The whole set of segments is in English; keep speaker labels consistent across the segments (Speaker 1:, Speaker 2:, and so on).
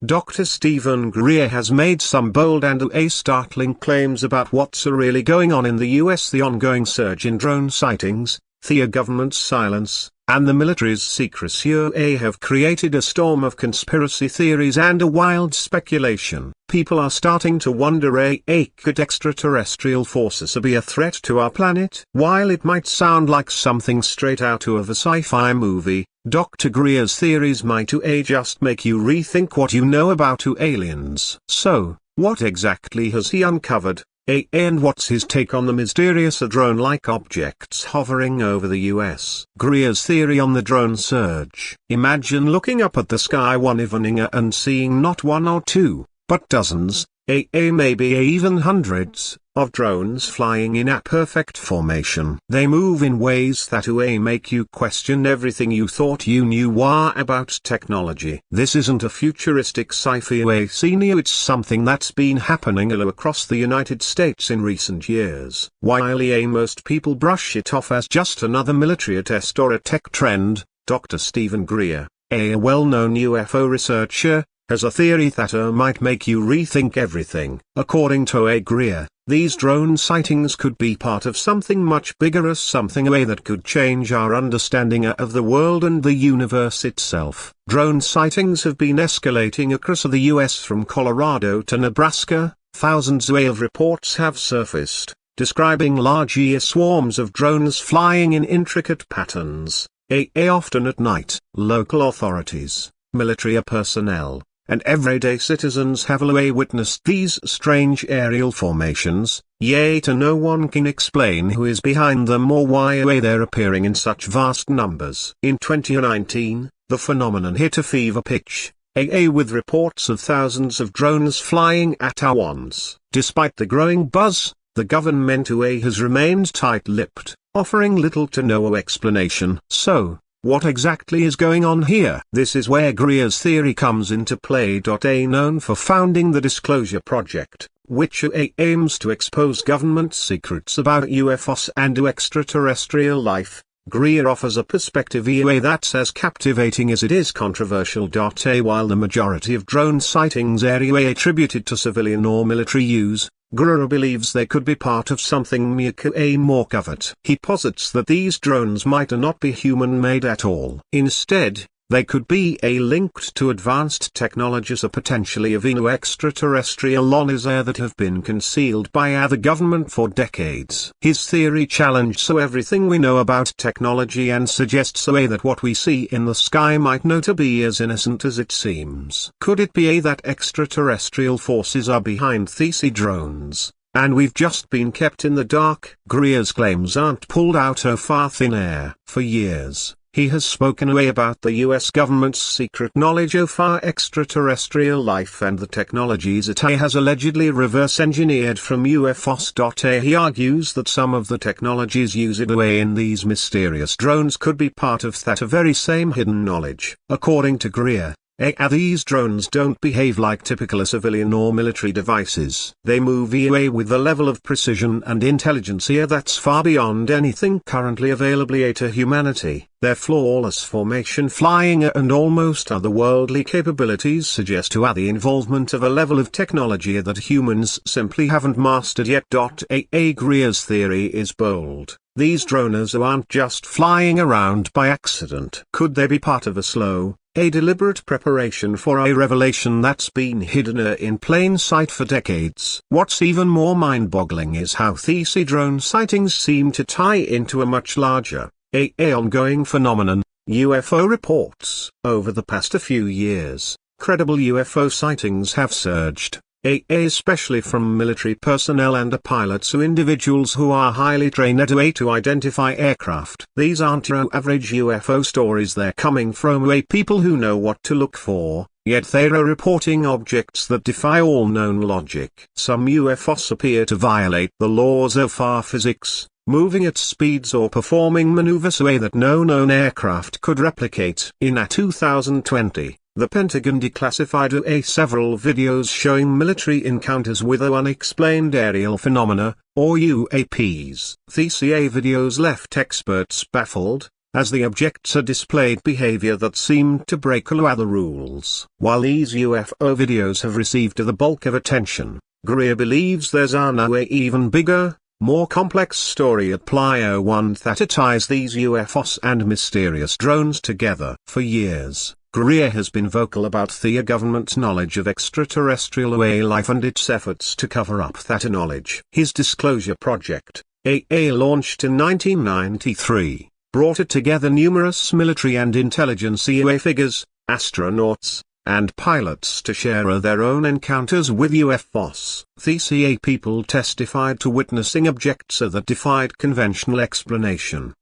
Speaker 1: Dr. Steven Greer has made some bold and startling claims about what's really going on in the US. The ongoing surge in drone sightings, the government's silence, and the military's secrecy have created a storm of conspiracy theories and a wild speculation. People are starting to wonder, could extraterrestrial forces be a threat to our planet? While it might sound like something straight out of a sci-fi movie, Dr. Greer's theories might just make you rethink what you know about aliens. So, what exactly has he uncovered? And what's his take on the mysterious drone-like objects hovering over the US? Greer's theory on the drone surge. Imagine looking up at the sky one evening and seeing not one or two, but dozens, maybe even hundreds, of drones flying in a perfect formation. They move in ways that make you question everything you thought you knew about technology. This isn't a futuristic sci-fi scene, it's something that's been happening all across the United States in recent years. While most people brush it off as just another military test or a tech trend, Dr. Steven Greer, a well-known UFO researcher, has a theory that might make you rethink everything. According to Greer, these drone sightings could be part of something much bigger, something that could change our understanding of the world and the universe itself. Drone sightings have been escalating across the US from Colorado to Nebraska. Thousands of reports have surfaced, describing large swarms of drones flying in intricate patterns, often at night. Local authorities, military personnel, and everyday citizens have witnessed these strange aerial formations, yet no one can explain who is behind them or why they're appearing in such vast numbers. In 2019, the phenomenon hit a fever pitch, with reports of thousands of drones flying at once. Despite the growing buzz, the government has remained tight-lipped, offering little to no explanation. So, what exactly is going on here? This is where Greer's theory comes into play. Known for founding the Disclosure Project, which aims to expose government secrets about UFOs and extraterrestrial life, Greer offers a perspective that's as captivating as it is controversial. While the majority of drone sightings are attributed to civilian or military use, Greer believes they could be part of something more covert. He posits that these drones might not be human-made at all. Instead, they could be linked to advanced technologies potentially of extraterrestrial that have been concealed by the government for decades. His theory challenges everything we know about technology and suggests that what we see in the sky might not be as innocent as it seems. Could it be that extraterrestrial forces are behind these drones, and we've just been kept in the dark? Greer's claims aren't pulled out of thin air. For years, he has spoken about the US government's secret knowledge of extraterrestrial life and the technologies it has allegedly reverse-engineered from UFOs. He argues that some of the technologies used in these mysterious drones could be part of that very same hidden knowledge. According to Greer, these drones don't behave like typical civilian or military devices. They move with a level of precision and intelligence that's far beyond anything currently available to humanity. Their flawless formation, flying and almost otherworldly capabilities suggest the involvement of a level of technology that humans simply haven't mastered yet. Greer's theory is bold. These drones aren't just flying around by accident. Could they be part of a slow, deliberate preparation for a revelation that's been hidden in plain sight for decades? What's even more mind-boggling is how these drone sightings seem to tie into a much larger, ongoing phenomenon, UFO reports. Over the past few years, credible UFO sightings have surged, especially from military personnel and pilots individuals who are highly trained to identify aircraft. These aren't your average UFO stories, they're coming from people who know what to look for, yet they're reporting objects that defy all known logic. Some UFOs appear to violate the laws of physics, moving at speeds or performing maneuvers that no known aircraft could replicate. In 2020, the Pentagon declassified several videos showing military encounters with unexplained aerial phenomena, or UAPs. These videos left experts baffled, as the objects are displayed behavior that seemed to break all other rules. While these UFO videos have received the bulk of attention, Greer believes there's an even bigger, more complex story at play, one that ties these UFOs and mysterious drones together. For years, Greer has been vocal about the government's knowledge of extraterrestrial life and its efforts to cover up that knowledge. His Disclosure Project, launched in 1993, brought together numerous military and intelligence figures, astronauts, and pilots to share their own encounters with UFOs. The CA people testified to witnessing objects that defied conventional explanation,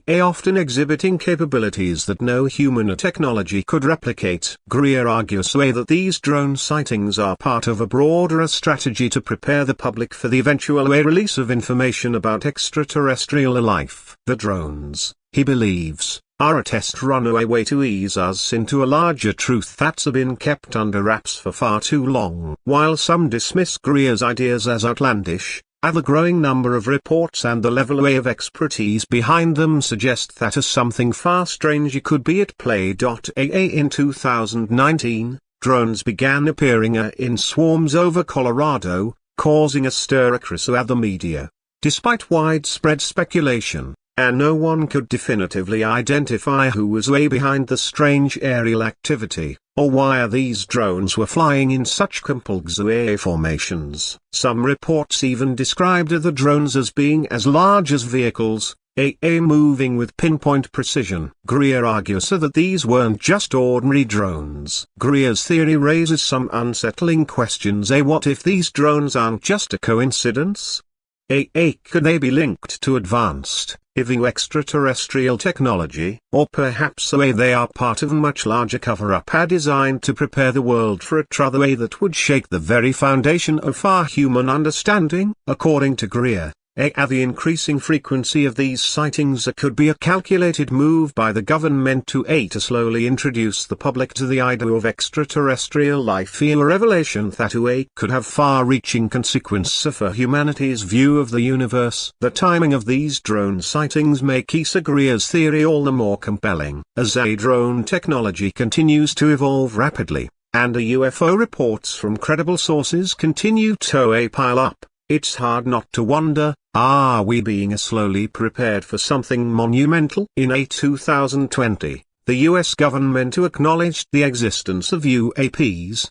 Speaker 1: often exhibiting capabilities that no human technology could replicate. Greer argues that these drone sightings are part of a broader strategy to prepare the public for the eventual release of information about extraterrestrial life. The drones, he believes, are a test runaway way to ease us into a larger truth that's been kept under wraps for far too long. While some dismiss Greer's ideas as outlandish, the growing number of reports and the level of expertise behind them suggest that something far stranger could be at play. In 2019, drones began appearing in swarms over Colorado, causing a stir across the media. Despite widespread speculation, and no one could definitively identify who was behind the strange aerial activity, or why these drones were flying in such complex formations. Some reports even described the drones as being as large as vehicles, moving with pinpoint precision. Greer argues that these weren't just ordinary drones. Greer's theory raises some unsettling questions. What if these drones aren't just a coincidence? Could they be linked to advanced, extraterrestrial technology, or perhaps they are part of a much larger cover-up designed to prepare the world for a truth that would shake the very foundation of our human understanding? According to Greer, the increasing frequency of these sightings could be a calculated move by the government to slowly introduce the public to the idea of extraterrestrial life, a revelation that could have far-reaching consequences for humanity's view of the universe. The timing of these drone sightings makes Greer's theory all the more compelling. As drone technology continues to evolve rapidly, and the UFO reports from credible sources continue to pile up, it's hard not to wonder, are we being slowly prepared for something monumental? In 2020, the US government acknowledged the existence of UAPs,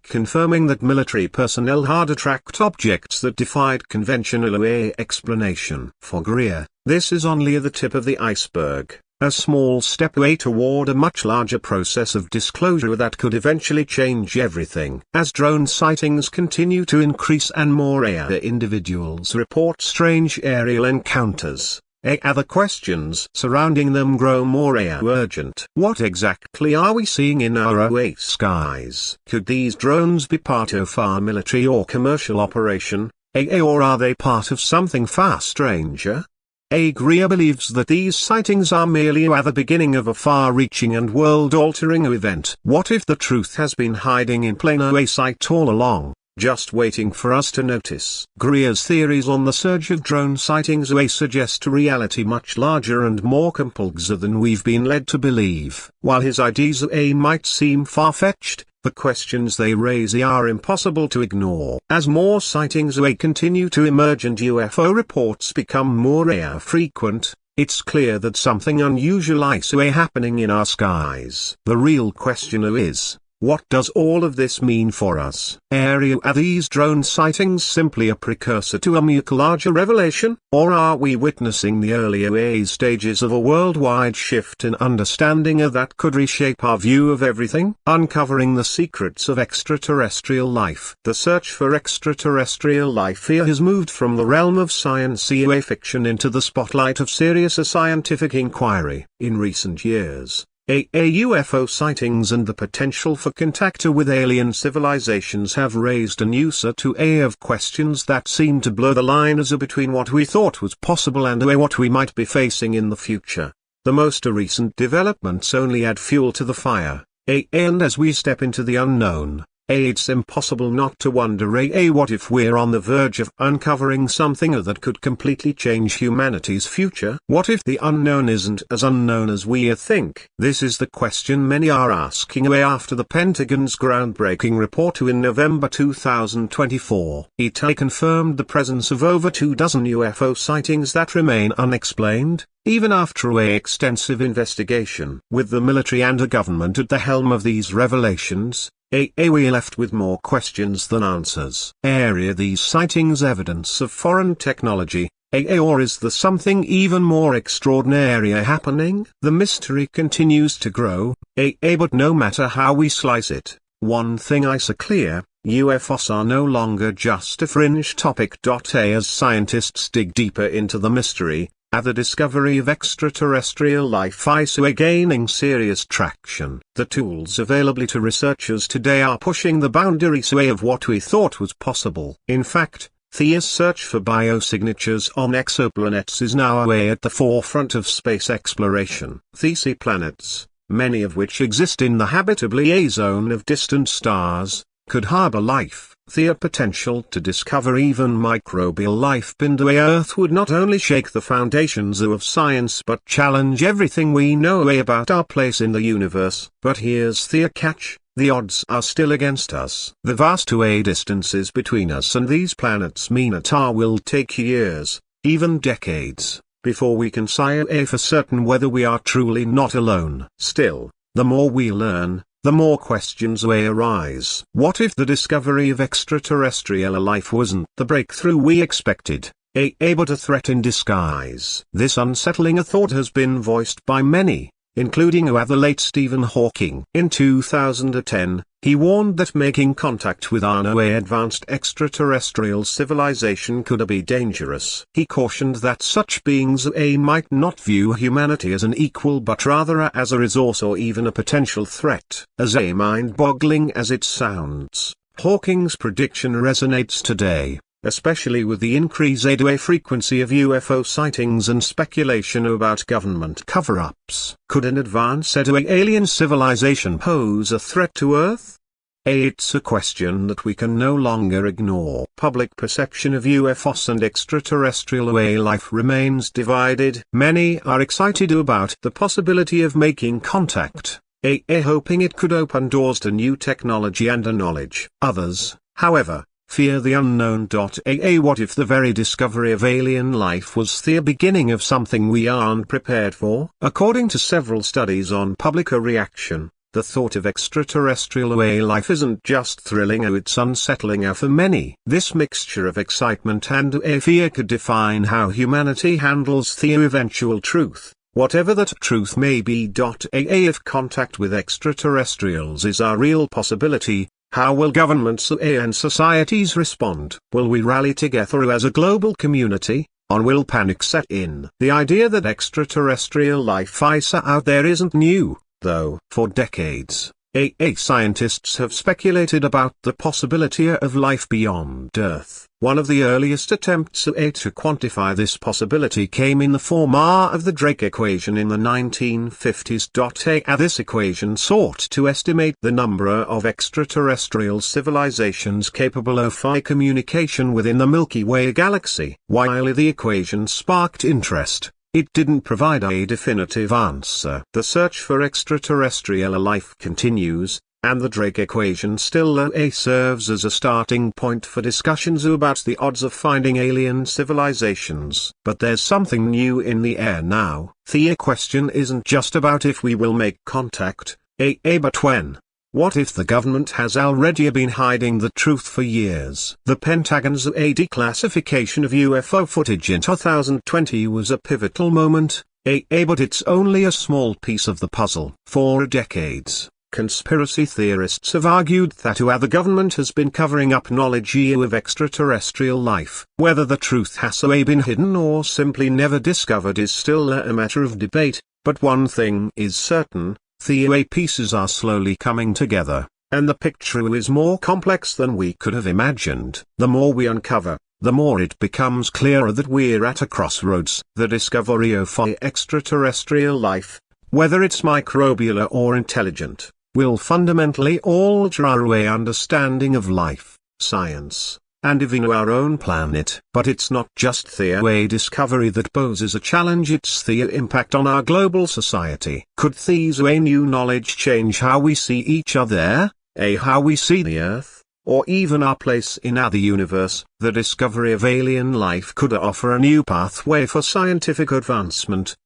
Speaker 1: confirming that military personnel had tracked objects that defied conventional explanation. For Greer, this is only the tip of the iceberg, a small step toward a much larger process of disclosure that could eventually change everything. As drone sightings continue to increase and more individuals report strange aerial encounters, the questions surrounding them grow more urgent. What exactly are we seeing in our skies? Could these drones be part of our military or commercial operation, or are they part of something far stranger? Greer believes that these sightings are merely the beginning of a far-reaching and world-altering event. What if the truth has been hiding in plain sight all along, just waiting for us to notice? Greer's theories on the surge of drone sightings suggest a reality much larger and more complex than we've been led to believe. While his ideas might seem far-fetched, the questions they raise are impossible to ignore. As more sightings continue to emerge and UFO reports become more frequent, it's clear that something unusual is happening in our skies. The real question is, what does all of this mean for us? Are these drone sightings simply a precursor to a much larger revelation? Or are we witnessing the earlier stages of a worldwide shift in understanding that could reshape our view of everything? Uncovering the secrets of extraterrestrial life. The search for extraterrestrial life here has moved from the realm of science fiction into the spotlight of serious scientific inquiry. In recent years, UFO sightings and the potential for contact with alien civilizations have raised a new set of questions that seem to blur the lines between what we thought was possible and what we might be facing in the future. The most recent developments only add fuel to the fire, and as we step into the unknown, It's impossible not to wonder, what if we're on the verge of uncovering something that could completely change humanity's future? What if the unknown isn't as unknown as we think? This is the question many are asking after the Pentagon's groundbreaking report in November 2024. It confirmed the presence of over 24 UFO sightings that remain unexplained, even after extensive investigation. With the military and a government at the helm of these revelations, we're left with more questions than answers. Are these sightings evidence of foreign technology, or is there something even more extraordinary happening? The mystery continues to grow, but no matter how we slice it, one thing is clear: UFOs are no longer just a fringe topic. As scientists dig deeper into the mystery, the discovery of extraterrestrial life is gaining serious traction. The tools available to researchers today are pushing the boundaries of what we thought was possible. In fact, Thea's search for biosignatures on exoplanets is now at the forefront of space exploration. These planets, many of which exist in the habitable zone of distant stars, could harbor life. The potential to discover even microbial life beyond Earth would not only shake the foundations of science but challenge everything we know about our place in the universe. But here's the catch: the odds are still against us. The vast distances between us and these planets mean it will take years, even decades, before we can say for certain whether we are truly not alone. Still, the more we learn, the more questions arise. What if the discovery of extraterrestrial life wasn't the breakthrough we expected, but a threat in disguise? This unsettling thought has been voiced by many, including the late Stephen Hawking. In 2010, he warned that making contact with an advanced extraterrestrial civilization could be dangerous. He cautioned that such beings might not view humanity as an equal but rather as a resource or even a potential threat. As mind-boggling as it sounds, Hawking's prediction resonates today, especially with the increased frequency of UFO sightings and speculation about government cover-ups. Could an advanced alien civilization pose a threat to Earth? It's a question that we can no longer ignore. Public perception of UFOs and extraterrestrial life remains divided. Many are excited about the possibility of making contact, hoping it could open doors to new technology and knowledge. Others, however, fear the unknown. What if the very discovery of alien life was the beginning of something we aren't prepared for? According to several studies on public reaction, the thought of extraterrestrial life isn't just thrilling, it's unsettling for many. This mixture of excitement and fear could define how humanity handles the eventual truth, whatever that truth may be. If contact with extraterrestrials is a real possibility, how will governments and societies respond? Will we rally together as a global community, or will panic set in? The idea that extraterrestrial life is out there isn't new, though. For decades, scientists have speculated about the possibility of life beyond Earth. One of the earliest attempts to quantify this possibility came in the form of the Drake equation in the 1950s. This equation sought to estimate the number of extraterrestrial civilizations capable of communication within the Milky Way galaxy. While the equation sparked interest, it didn't provide a definitive answer. The search for extraterrestrial life continues, and the Drake equation still serves as a starting point for discussions about the odds of finding alien civilizations. But there's something new in the air now. The question isn't just about if we will make contact, but when. What if the government has already been hiding the truth for years? The Pentagon's declassification of UFO footage in 2020 was a pivotal moment, but it's only a small piece of the puzzle. For decades, conspiracy theorists have argued that the government has been covering up knowledge of extraterrestrial life. Whether the truth has been hidden or simply never discovered is still a matter of debate, but one thing is certain: the pieces are slowly coming together, and the picture is more complex than we could have imagined. The more we uncover, the more it becomes clearer that we're at a crossroads. The discovery of extraterrestrial life, whether it's microbial or intelligent, will fundamentally alter our understanding of life, science, and even our own planet. But it's not just the discovery that poses a challenge, it's the impact on our global society. Could this new knowledge change how we see each other, how we see the Earth, or even our place in the universe? The discovery of alien life could offer a new pathway for scientific advancement,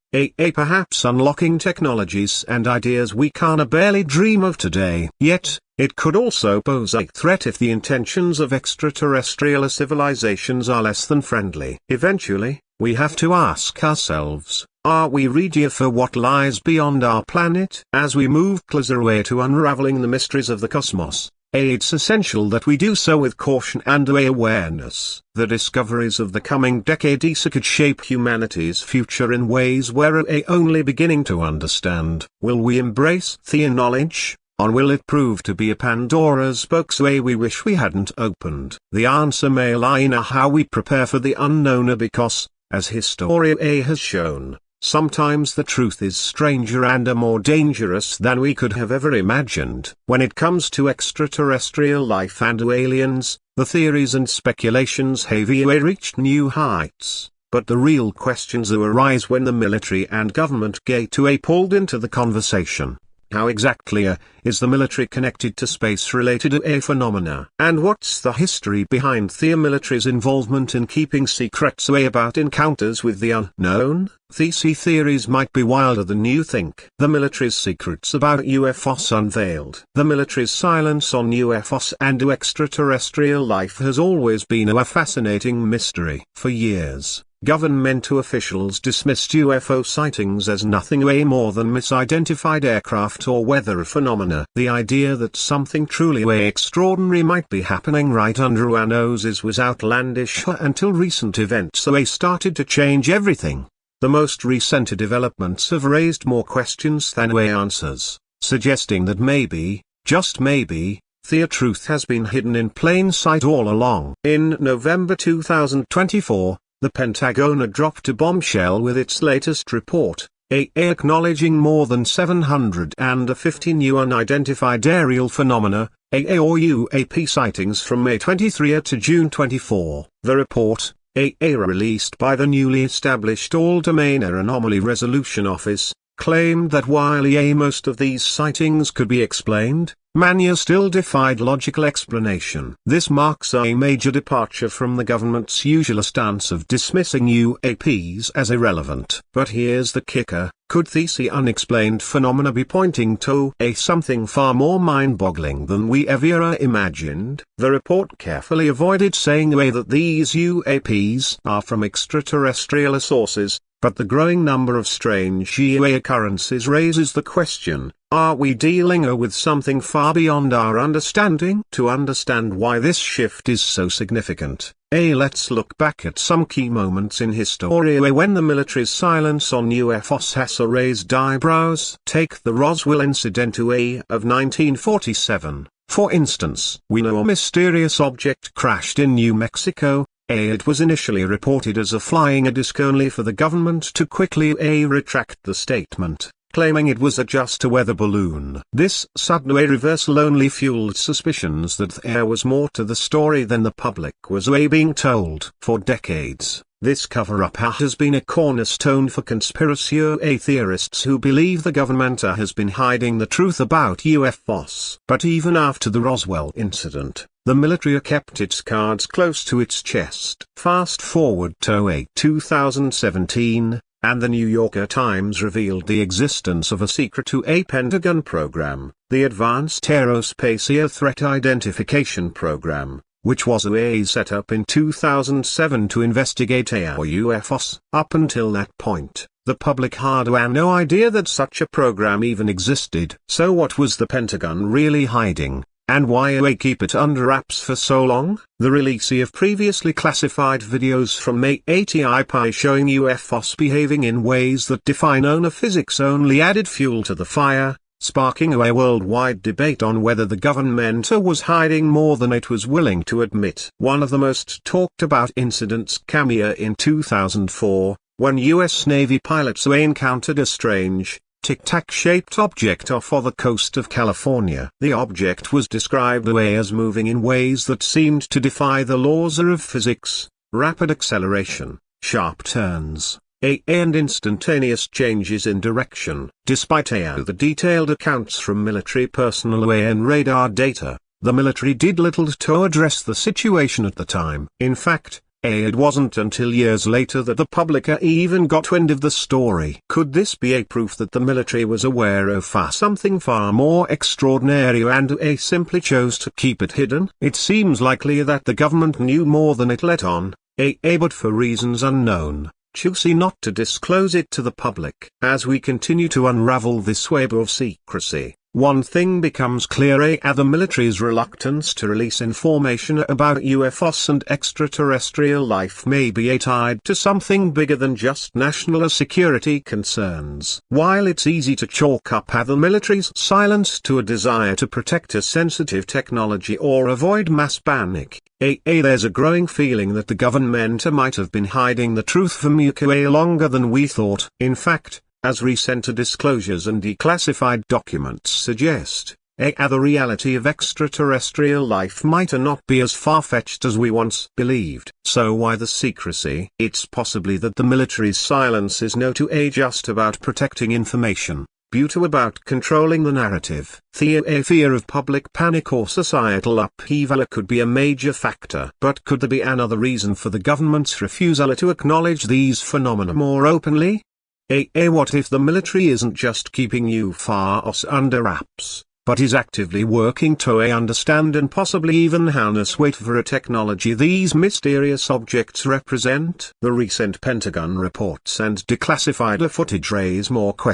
Speaker 1: perhaps unlocking technologies and ideas we can barely dream of today. Yet, it could also pose a threat if the intentions of extraterrestrial civilizations are less than friendly. Eventually, we have to ask ourselves, are we ready for what lies beyond our planet? As we move closer away to unraveling the mysteries of the cosmos, it's essential that we do so with caution and awareness. The discoveries of the coming decades could shape humanity's future in ways we're only beginning to understand. Will we embrace the knowledge, or will it prove to be a Pandora's box we wish we hadn't opened? The answer may lie in how we prepare for the unknown, because, as history has shown, sometimes the truth is stranger and more dangerous than we could have ever imagined. When it comes to extraterrestrial life and aliens, the theories and speculations have reached new heights, but the real questions arise when the military and government get pulled into the conversation. How exactly is the military connected to space-related phenomena? And what's the history behind the military's involvement in keeping secrets about encounters with the unknown? These theories might be wilder than you think. The military's secrets about UFOs unveiled. The military's silence on UFOs and extraterrestrial life has always been a fascinating mystery. For years, government officials dismissed UFO sightings as nothing more than misidentified aircraft or weather phenomena. The idea that something truly extraordinary might be happening right under our noses was outlandish until recent events started to change everything. The most recent developments have raised more questions than answers, suggesting that maybe, just maybe, the truth has been hidden in plain sight all along. In November 2024, the Pentagon dropped a bombshell with its latest report, acknowledging more than 750 new unidentified aerial phenomena, or UAP sightings from May 23 to June 24. The report, released by the newly established All-Domain Anomaly Resolution Office, claimed that while most of these sightings could be explained, many still defied logical explanation. This marks a major departure from the government's usual stance of dismissing UAPs as irrelevant. But here's the kicker: could these unexplained phenomena be pointing to something far more mind-boggling than we ever imagined? The report carefully avoided saying that these UAPs are from extraterrestrial sources, but the growing number of strange UAP occurrences raises the question, are we dealing with something far beyond our understanding? To understand why this shift is so significant, let's look back at some key moments in history when the military's silence on UFOs has raised eyebrows. Take the Roswell incident of 1947, for instance. We know a mysterious object crashed in New Mexico. It was initially reported as a flying disc, only for the government to quickly retract the statement, claiming it was just a weather balloon. This sudden reversal only fueled suspicions that there was more to the story than the public was being told. For decades, this cover-up has been a cornerstone for conspiracy theorists who believe the government has been hiding the truth about UFOs. But even after the Roswell incident, the military kept its cards close to its chest. Fast forward to 2017, and the New Yorker Times revealed the existence of a secret Pentagon program, the Advanced Aerospace Threat Identification Program, which was set up in 2007 to investigate UFOs. Up until that point, the public had no idea that such a program even existed. So what was the Pentagon really hiding? And why keep it under wraps for so long? The release of previously classified videos from May 80 showing UFOs behaving in ways that defy known physics only added fuel to the fire, sparking a worldwide debate on whether the government was hiding more than it was willing to admit. One of the most talked about incidents came in 2004, when U.S. Navy pilots encountered a strange, tic-tac-shaped object off the coast of California. The object was described away as moving in ways that seemed to defy the laws of physics: rapid acceleration, sharp turns, and instantaneous changes in direction. Despite the detailed accounts from military personnel and radar data, the military did little to address the situation at the time. In fact, it wasn't until years later that the public even got wind of the story. Could this be a proof that the military was aware of something far more extraordinary and simply chose to keep it hidden? It seems likely that the government knew more than it let on, but for reasons unknown, choosing not to disclose it to the public. As we continue to unravel this web of secrecy, one thing becomes clear: the military's reluctance to release information about UFOs and extraterrestrial life may be tied to something bigger than just national security concerns. While it's easy to chalk up the military's silence to a desire to protect a sensitive technology or avoid mass panic, there's a growing feeling that the government might have been hiding the truth from us longer than we thought. In fact, as recent disclosures and declassified documents suggest, the reality of extraterrestrial life might not be as far-fetched as we once believed. So why the secrecy? It's possibly that the military's silence is not just about protecting information, but about controlling the narrative. A fear of public panic or societal upheaval could be a major factor. But could there be another reason for the government's refusal to acknowledge these phenomena more openly? What if the military isn't just keeping UFOs under wraps, but is actively working to understand and possibly even harness whatever technology these mysterious objects represent? The recent Pentagon reports and declassified footage raise more questions.